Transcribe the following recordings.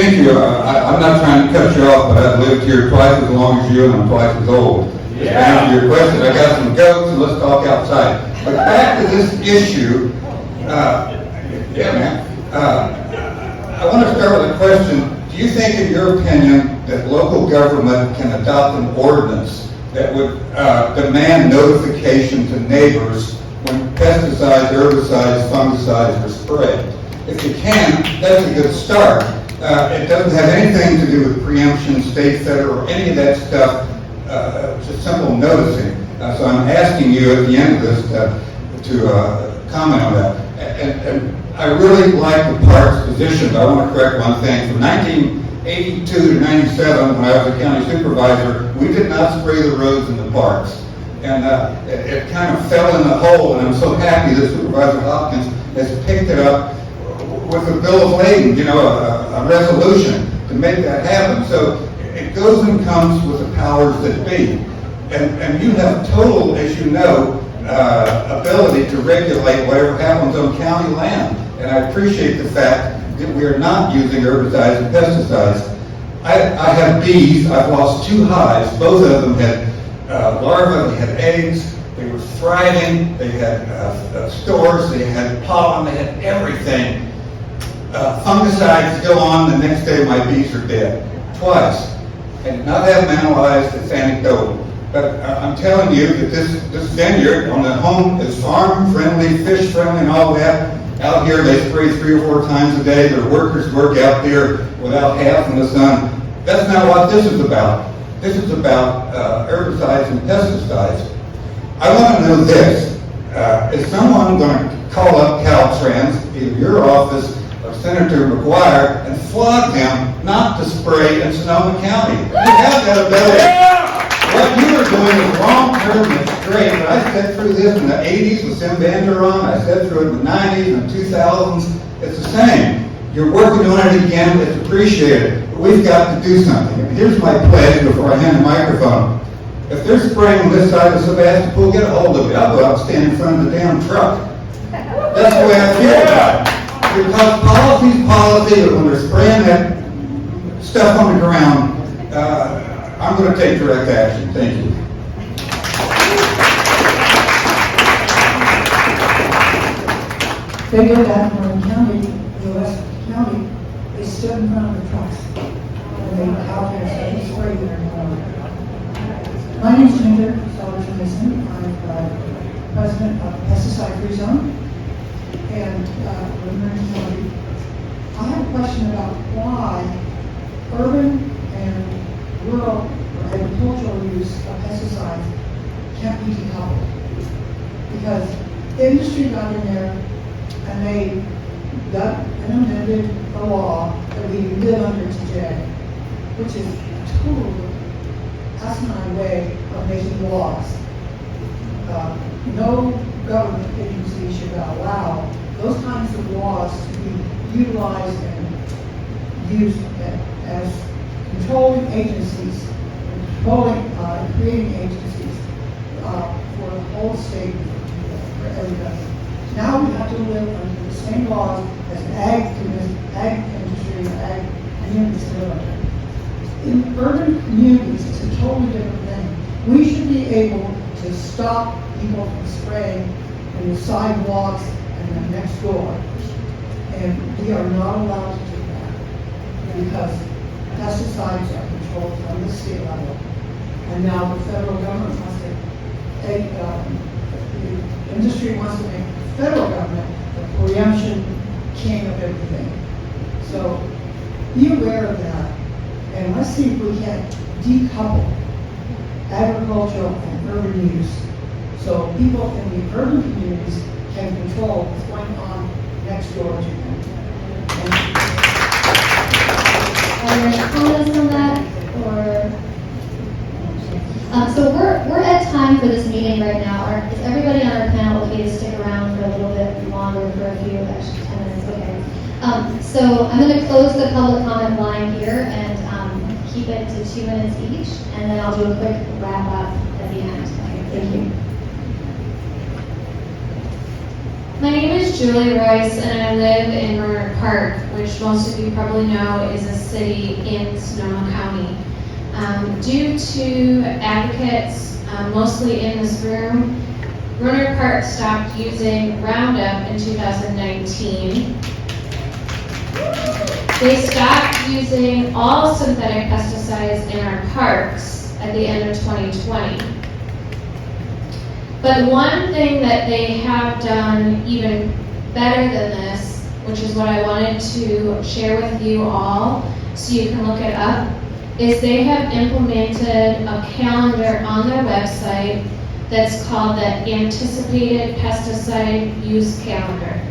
Thank you. I'm not trying to cut you off, but I've lived here twice as long as you, and I'm twice as old. To answer your question, I got some goats, and let's talk outside. But back to this issue, I want to start with a question. Do you think, in your opinion, that local government can adopt an ordinance that would demand notification to neighbors when pesticides, herbicides, fungicides are sprayed? If you can, that's a good start. It doesn't have anything to do with preemption, state, federal, or any of that stuff. Just simple noticing. So I'm asking you at the end of this to comment on that. And I really like the park's position, but I want to correct one thing. From 1982 to 97, when I was a county supervisor, we did not spray the roads in the parks. And it kind of fell in the hole, and I'm so happy that Supervisor Hopkins has picked it up with a bill of lading, a resolution to make that happen. So it goes and comes with the powers that be. And you have total, as you know, ability to regulate whatever happens on county land. And I appreciate the fact that we are not using herbicides and pesticides. I have bees. I've lost 2 hives. Both of them had larvae, they had eggs, they were thriving, they had stores, they had pollen, they had everything. Fungicides go on, the next day my bees are dead. Twice. And not have them analyzed, it's anecdotal. But I'm telling you that this vineyard on the home is farm friendly, fish friendly, and all that. Out here they spray 3 or 4 times a day. Their workers work out there without half in the sun. That's not what this is about. This is about herbicides and pesticides. I want to know this. Is someone going to call up Caltrans, either your office or Senator McGuire, and flog them not to spray in Sonoma County? You have that ability. What you are doing is long-term, it's great, but I sat through this in the 80s with Sim Vanderon, I sat through it in the 90s and 2000s. It's the same. You're working on it again, it's appreciated, but we've got to do something. And here's my pledge before I hand the microphone. If they're spraying on this side of Sebastopol, get a hold of me. I'll go out and stand in front of the damn truck. That's the way I feel about it. Because policy's policy, but when they're spraying that stuff on the ground, I'm going to take direct action. Thank you. They did that in County, U.S. County. They stood in front of the trucks. And they out there and sprayed their My name is Ginger Mason. I'm president of Pesticide Free Zone. And County. I have a question about why urban and rural or agricultural use of pesticides can't be decoupled. Because the industry got in there and they got and amended the law that we live under today, which is a total asinine way of making laws. No government agency should allow those kinds of laws to be utilized and used as controlling agencies, creating agencies for the whole state, for everybody. Now we have to live under the same laws as ag industry and ag communities live under. In urban communities, it's a totally different thing. We should be able to stop people from spraying in the sidewalks and the next door. And we are not allowed to do that because pesticides are controlled from the state level. And now the federal government wants to take, the industry wants to make the federal government the preemption king of everything. So be aware of that. And let's see if we can decouple agricultural and urban use so people in the urban communities can control what's going on next door to them. Are there any comments on that? So we're at time for this meeting right now. Is everybody on our panel okay to stick around for a little bit longer, for a few extra 10 minutes? Okay. So I'm going to close the public comment line here and keep it to 2 minutes each, and then I'll do a quick wrap up at the end. Okay, thank you. My name is Julie Royce, and I live in Rohnert Park, which most of you probably know is a city in Sonoma County. Due to advocates, mostly in this room, Rohnert Park stopped using Roundup in 2019. They stopped using all synthetic pesticides in our parks at the end of 2020. But one thing that they have done even better than this, which is what I wanted to share with you all so you can look it up, is they have implemented a calendar on their website that's called the Anticipated Pesticide Use Calendar.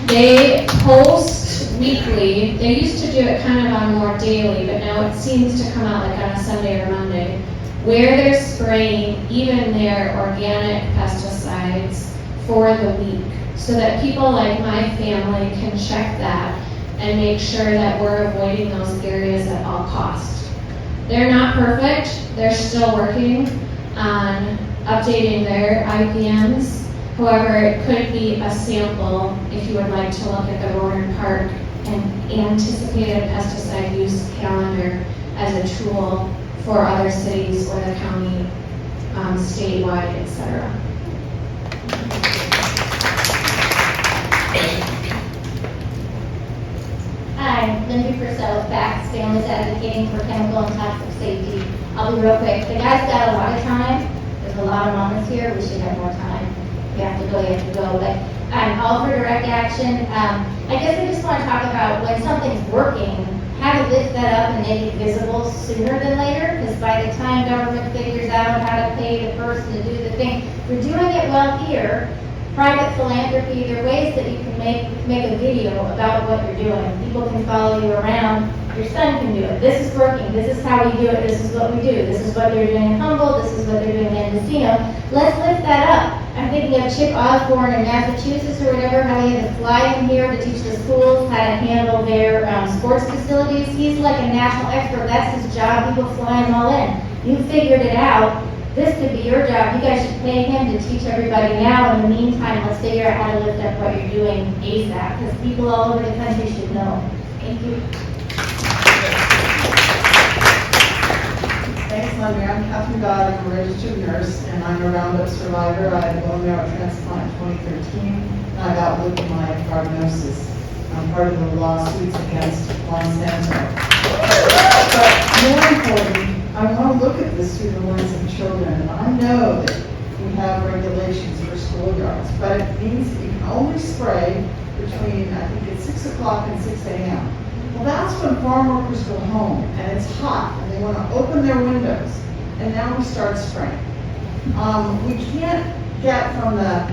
They post weekly. They used to do it kind of on more daily, but now it seems to come out like on a Sunday or Monday, where they're spraying even their organic pesticides for the week, so that people like my family can check that and make sure that we're avoiding those areas at all costs. They're not perfect. They're still working on updating their IPMs. However, it could be a sample if you would like to look at the Rohnert Park and Anticipated Pesticide Use Calendar as a tool for other cities or the county, statewide, etc. Hi, Lindsay Purcell with Facts, Families Advocating for Chemical and Toxic Safety. I'll be real quick. The guy's got a lot of time. There's a lot of moments here. We should have more time. You have to go. But I'm all for direct action. I guess I just want to talk about when something's working, how to lift that up and make it visible sooner than later, because by the time government figures out how to pay the person to do the thing, we're doing it well here. Private philanthropy, there are ways that you can make a video about what you're doing. People can follow you around. Your son can do it. This is working. This is how we do it. This is what we do. This is what they're doing in Humboldt. This is what they're doing in Mendocino. Let's lift that up. I'm thinking of Chip Osborne in Massachusetts or whatever, how he had to fly in here to teach the schools how to handle their sports facilities. He's like a national expert. That's his job. People fly him all in. You figured it out. This could be your job. You guys should pay him to teach everybody now. In the meantime, let's figure out how to lift up what you're doing ASAP, because people all over the country should know. Thank you. Thanks, Linda. I'm Catherine Dodd. I'm a registered nurse, and I'm a Roundup survivor. I had a bone marrow transplant in 2013, and I've outlived my prognosis. I'm part of the lawsuits against Monsanto. But more important, I want to look at this through the lens of children, and I know that we have regulations for schoolyards, but it means that you can only spray between, I think it's 6 o'clock and 6 a.m. Well, that's when farm workers go home, and it's hot, and they want to open their windows, and now we start spraying. We can't get from the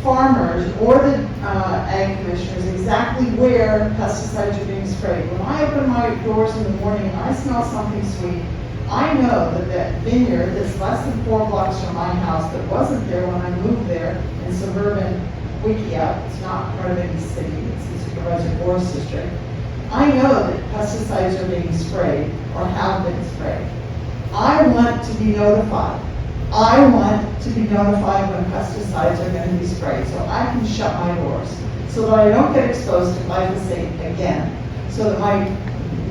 farmers or the ag commissioners exactly where pesticides are being sprayed. When I open my doors in the morning and I smell something sweet, I know that that vineyard that's less than 4 blocks from my house that wasn't there when I moved there in suburban Wikia, it's not part of any city, it's the Supervisor Forest District. I know that pesticides are being sprayed or have been sprayed. I want to be notified. I want to be notified when pesticides are going to be sprayed so I can shut my doors so that I don't get exposed to glyphosate again, so that my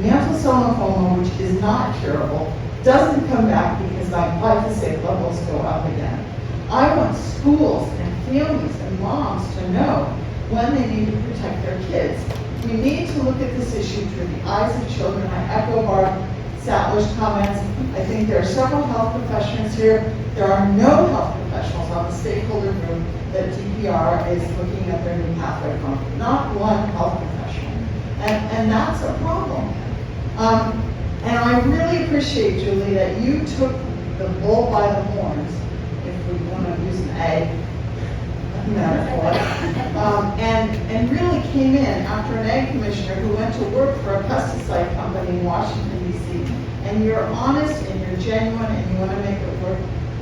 mantle cell lymphoma, which is not curable, doesn't come back because my glyphosate levels go up again. I want schools and families and moms to know when they need to protect their kids. We need to look at this issue through the eyes of children. I echo Barb Sattler's comments. I think there are several health professionals here. There are no health professionals on the stakeholder group that DPR is looking at their new pathway from. Not one health professional. And that's a problem. And I really appreciate, Julie, that you took the bull by the horns, if we want to use an egg metaphor, and really came in after an ag commissioner who went to work for a pesticide company in Washington, D.C. And you're honest and you're genuine and you want to make it work.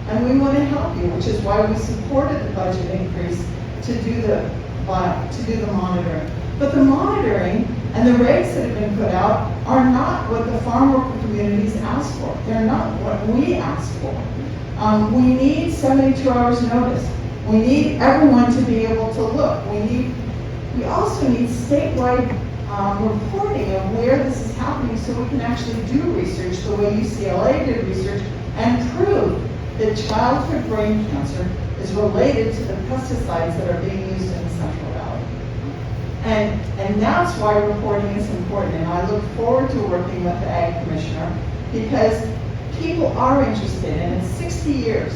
And we want to help you, which is why we supported the budget increase to do the monitoring. But the monitoring and the rates that have been put out are not what the farm worker communities asked for. They're not what we asked for. We need 72 hours notice. We need everyone to be able to also need statewide reporting of where this is happening so we can actually do research the way UCLA did research and prove that childhood brain cancer is related to the pesticides that are being used in the Central Valley. And that's why reporting is important, and I look forward to working with the Ag Commissioner because people are interested, and it's 60 years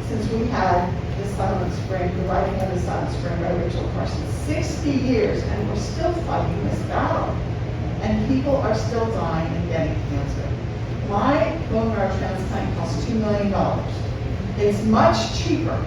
since we had the Silent Spring, the writing of the Silent Spring by Rachel Carson. 60 years, and we're still fighting this battle. And people are still dying and getting cancer. My bone marrow transplant costs $2 million. It's much cheaper,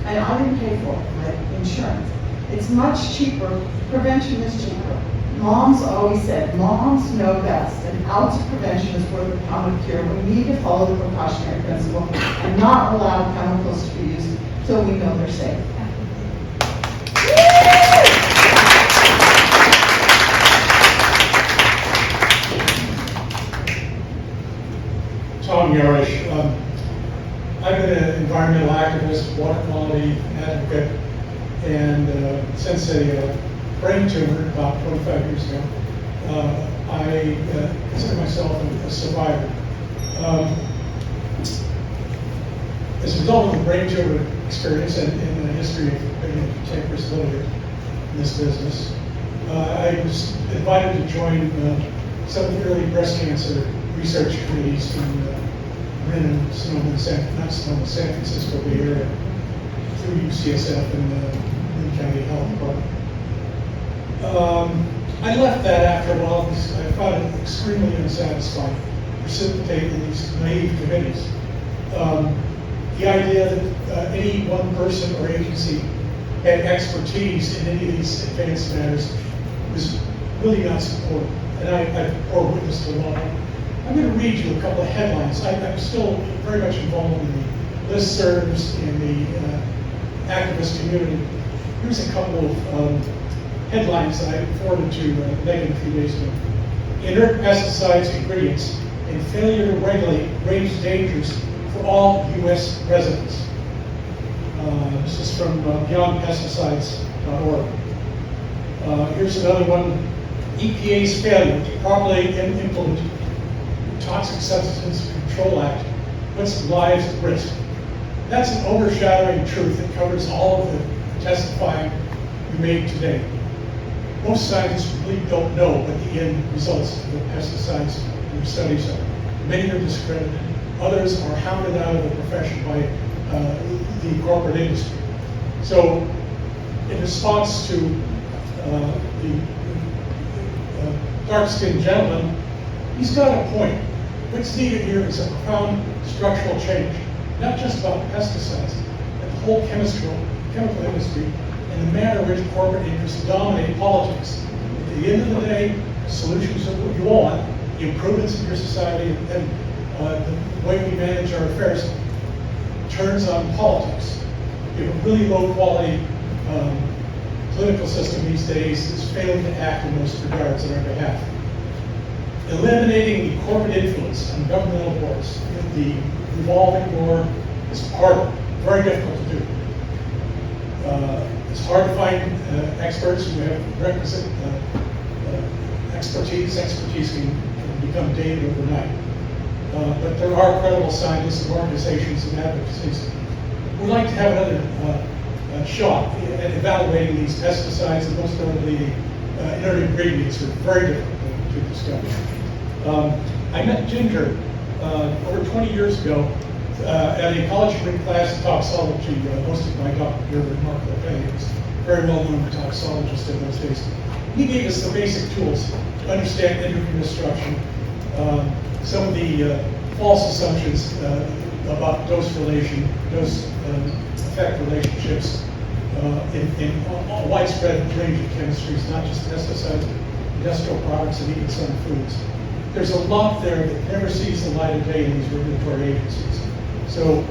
and I didn't pay for it, my insurance. It's much cheaper, prevention is cheaper. Moms always said, moms know best, an ounce of prevention is worth a pound of cure. We need to follow the precautionary principle and not allow chemicals to be used so we know they're safe. Tom Yarish. I've been an environmental activist, water quality advocate, and since a brain tumor about 25 years ago, I consider myself a survivor. As a result of the brain tumor experience and the history of being a 10 years later in this business, I was invited to join some of the early breast cancer research committees in Sonoma, San Francisco Bay Area through UCSF and the Linn County Health Department. I left that after a while because I found it extremely unsatisfying to participate in these naive committees. The idea that any one person or agency had expertise in any of these advanced matters was really not supported, and I bore witness to a lot of it. I'm going to read you a couple of headlines. I'm still very much involved in the listservs in the activist community. Here's a couple of headlines that I forwarded to Megan a few days ago. Inert pesticides ingredients and failure to regulate range dangers for all U.S. residents. This is from BeyondPesticides.org. Here's another one. EPA's failure to properly implement Toxic Substance Control Act puts lives at risk. That's an overshadowing truth that covers all of the testifying we made today. Most scientists really don't know what the end results of the pesticides in their studies are. Many are discredited. Others are hounded out of the profession by the corporate industry. So, in response to the dark-skinned gentleman, he's got a point. What's needed here is a profound structural change, not just about pesticides, but the whole chemical industry and the manner in which corporate interests dominate politics. At the end of the day, the solutions are what you want, the improvements in your society, and the way we manage our affairs turns on politics. We have a really low-quality political system these days that's failing to act in those regards on our behalf. Eliminating the corporate influence on governmental boards, the revolving door, is hard, very difficult to do. It's hard to find experts who have requisite expertise. Expertise can become dated overnight. But there are credible scientists and organizations and advocacies. We'd like to have another shot at evaluating these pesticides, and most notably the inert ingredients are very difficult to discover. I met Ginger over 20 years ago at a college degree class in toxicology hosted by Dr. Gerber Mark Lefebvre. He was a very well-known toxicologist in those days. He gave us the basic tools to understand endocrine disruption, some of the false assumptions about dose effect relationships in a widespread range of chemistries, not just pesticides, but industrial products and even some foods. There's a lot there that never sees the light of day in these regulatory agencies. So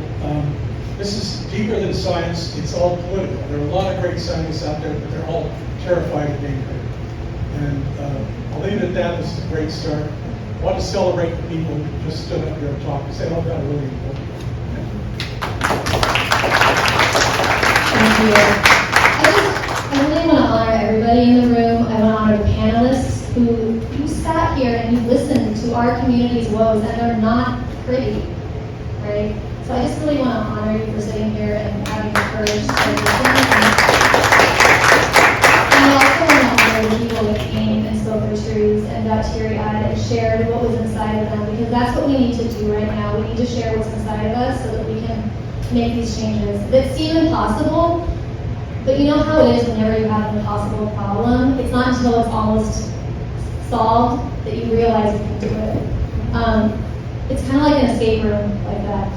this is deeper than science, it's all political. There are a lot of great scientists out there, but they're all terrified of being heard. And I'll leave it at that. This is a great start. I want to celebrate the people who just stood up here and talked and said, oh, that's really important. Thank you. I really want to honor everybody in the sat here and you listened to our community's woes, and they're not pretty, right? So I just really want to honor you for sitting here and having the courage to listen. And I also want to honor the people that came and spoke their truths and got teary-eyed and shared what was inside of them, because that's what we need to do right now. We need to share what's inside of us so that we can make these changes that seem impossible. But you know how it is whenever you have an impossible problem? It's not until it's almost solved that you realize you can do it. It's kind of like an escape room, like that.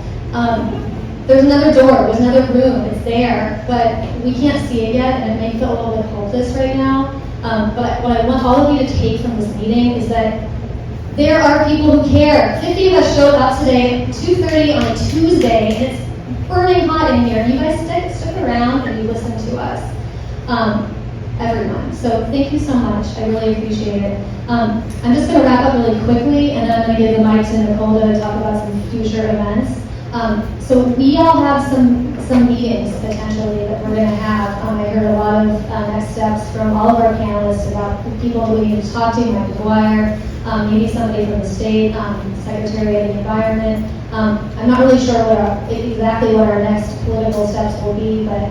There's another door, there's another room, it's there, but we can't see it yet, and it may feel a little bit hopeless right now. But what I want all of you to take from this meeting is that there are people who care. 50 of us showed up today at 2:30 on a Tuesday, and it's burning hot in here. You guys stuck around and you listened to us. Everyone. So thank you so much. I really appreciate it. I'm just going to wrap up really quickly, and then I'm going to give the mic to Nicole to talk about some future events. So we all have some meetings potentially that we're going to have. I heard a lot of next steps from all of our panelists about the people that we need to talk to, Mike McGuire, maybe somebody from the state, Secretary of the Environment. I'm not really sure exactly what our next political steps will be, but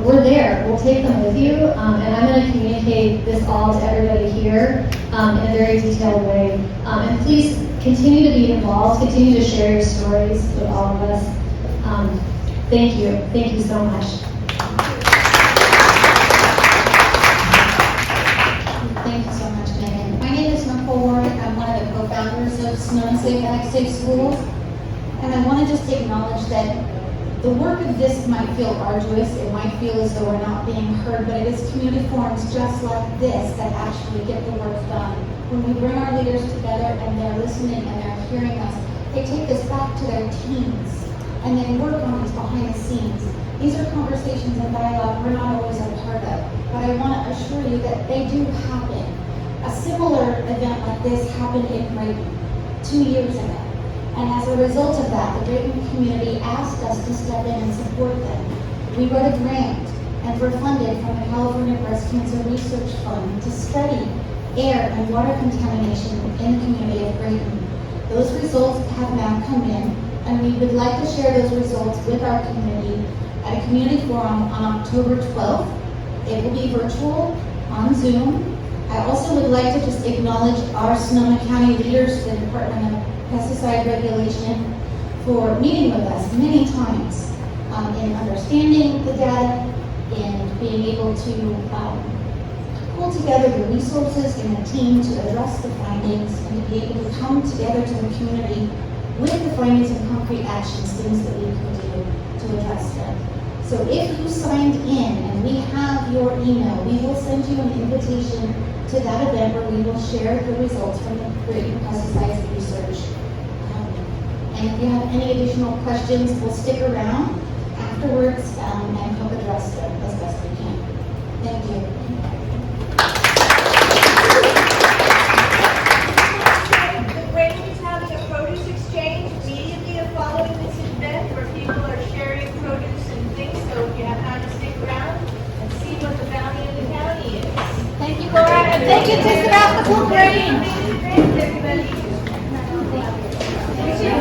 we're there. We'll take them with you, and I'm going to communicate this all to everybody here in a very detailed way. And please continue to be involved, continue to share your stories with all of us. Thank you. Thank you so much. Thank you so much, Megan. My name is Nicole Warwick. I'm one of the co-founders of Sonoma State Schools. And I want to just acknowledge that the work of this might feel arduous. It might feel as though we're not being heard, but it is community forums just like this that actually get the work done. When we bring our leaders together and they're listening and they're hearing us, they take us back to their teams and they work on these behind the scenes. These are conversations and dialogue we're not always a part of, but I want to assure you that they do happen. A similar event like this happened in Drayton 2 years ago. And as a result of that, the Drayton community asked us to step in and support them. We wrote a grant and were funded from the California Breast Cancer Research Fund to study air and water contamination in the community of Drayton. Those results have now come in, and we would like to share those results with our community at a community forum on October 12th. It will be virtual on Zoom. I also would like to just acknowledge our Sonoma County leaders, the Department of Pesticide Regulation, for meeting with us many times in understanding the data, in being able to pull together the resources in a team to address the findings and to be able to come together to the community with the findings and concrete actions, things that we can do to address them. So if you signed in and we have your email, we will send you an invitation to that event where we will share the results from the Drayton Pesticides Research. And if you have any additional questions, we'll stick around afterwards and help address them as best we can. Thank you. The Drayton is having a produce exchange immediately following this event where people are sharing produce and things, so if you have time to stick around and see what the bounty of the county is. Thank you, Laura, and thank you to Sebastopol Drayton.